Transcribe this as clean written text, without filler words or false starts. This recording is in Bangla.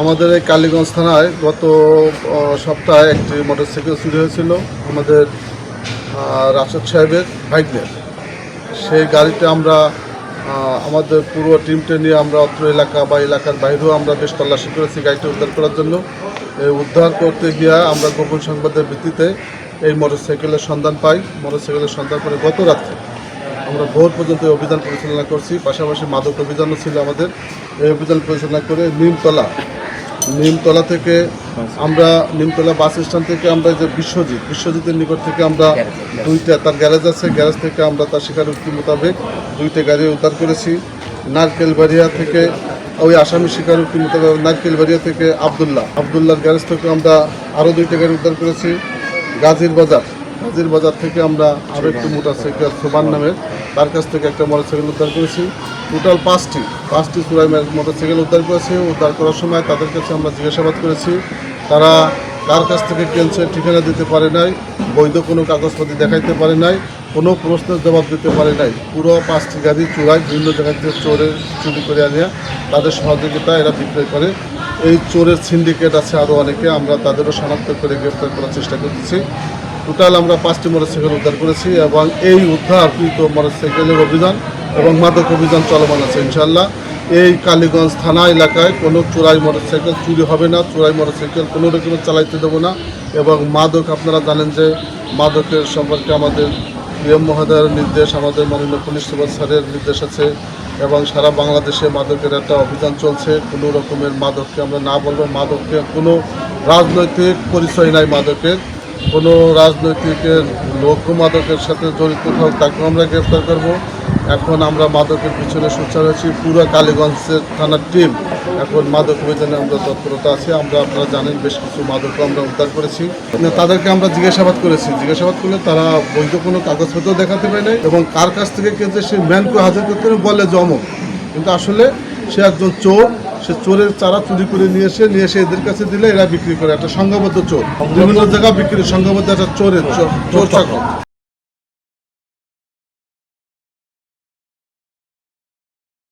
আমাদের এই কালীগঞ্জ থানায় গত সপ্তাহে একটি মোটরসাইকেল চুরি হয়েছিল আমাদের রাশেদ সাহেবের ভাইগনের। সেই গাড়িতে আমরা আমাদের পুরো টিমটা নিয়ে আমরা অত্র এলাকা বা এলাকার বাইরেও আমরা বেশ তল্লাশি করেছি গাড়িটা উদ্ধার করার জন্য। এই উদ্ধার করতে গিয়ে আমরা গোপন সংবাদের ভিত্তিতে এই মোটরসাইকেলের সন্ধান পাই। মোটরসাইকেলের সন্ধান করে গত রাত্রে আমরা ভোর পর্যন্ত অভিযান পরিচালনা করছি, পাশাপাশি মাদক অভিযানও ছিল আমাদের। এই অভিযান পরিচালনা করে নিমতলা থেকে আমরা নিমতলা বাস স্ট্যান্ড থেকে আমরা যে বিশ্বজিতের নিকট থেকে আমরা দুইটা, তার গ্যারেজ আছে, গ্যারেজ থেকে আমরা তার স্বীকারোক্তি মোতাবেক দুইটা গাড়ি উদ্ধার করেছি। নারকেলবাড়িয়া থেকে ওই আসামি স্বীকারোক্তি মোতাবেক নারকেলবাড়িয়া থেকে আবদুল্লাহর গ্যারেজ থেকে আমরা আরও দুইটা গাড়ি উদ্ধার করেছি। গাজীর বাজার থেকে আমরা আরও একটি মোটরসাইকেল সোবান নামের, তার কাছ থেকে একটা মোটরসাইকেল উদ্ধার করেছি। টোটাল পাঁচটি চোরাই মোটরসাইকেল উদ্ধার করেছি। উদ্ধার করার সময় তাদের কাছে আমরা জিজ্ঞাসাবাদ করেছি, তারা কার কাছ থেকে কিনছে ঠিকানা দিতে পারে নাই, বৈধ কোনো কাগজপত্র দেখাইতে পারে নাই, কোনো প্রশ্নের জবাব দিতে পারে নাই। পুরো 5টি গাড়ি চোরাই বিভিন্ন জায়গা থেকে চুরি করে আনিয়া তাদের সহযোগিতা এরা বিক্রয় করে। এই চোরের সিন্ডিকেট আছে আরও অনেকে, আমরা তাদেরও শনাক্ত করে গ্রেপ্তার করার চেষ্টা করতেছি। টোটাল আমরা 5টি মোটরসাইকেল উদ্ধার করেছি এবং এই উদ্ধারকৃত মোটরসাইকেলের অভিযান এবং মাদক অভিযান চলমান আছে। ইনশাআল্লাহ এই কালীগঞ্জ থানা এলাকায় কোনো চোরাই মোটরসাইকেল চুরি হবে না, চোরাই মোটরসাইকেল কোনো রকমের চালাইতে দেবো না। এবং মাদক, আপনারা জানেন যে মাদকের সম্পর্কে আমাদের পিএম মহোদয়ের নির্দেশ, আমাদের মাননীয় পুলিশ সুপার স্যারের নির্দেশ আছে এবং সারা বাংলাদেশে মাদকের একটা অভিযান চলছে। কোনো রকমের মাদককে আমরা না বলবো, মাদককে কোনো রাজনৈতিক পরিচয় নাই, মাদকের কোনো রাজনৈতিকের লোক মাদকের সাথে জড়িত হোক তাকেও আমরা গ্রেফতার করব। এখন আমরা মাদকের পিছনে সোচ্চার হয়েছি, পুরো কালীগঞ্জের থানার টিম এখন মাদক অভিযানে আমরা তৎপরতা আছে। আপনারা জানেন বেশ কিছু মাদকও আমরা উদ্ধার করেছি। তাদেরকে আমরা জিজ্ঞাসাবাদ করলে তারা বৈধ কোনো কাগজপত্র দেখাতে পারে নাই এবং কার কাছ থেকে কিনছে সেই ম্যানকে হাজির করতে বলে জমক, কিন্তু আসলে সে একজন চোর। সে চোরের চারা চুরি করে নিয়ে এসে এদের কাছে দিলে এরা বিক্রি করে, একটা সংঘবদ্ধ চোর, বিভিন্ন জায়গা বিক্রি, সংঘবদ্ধ একটা চোর চাকর।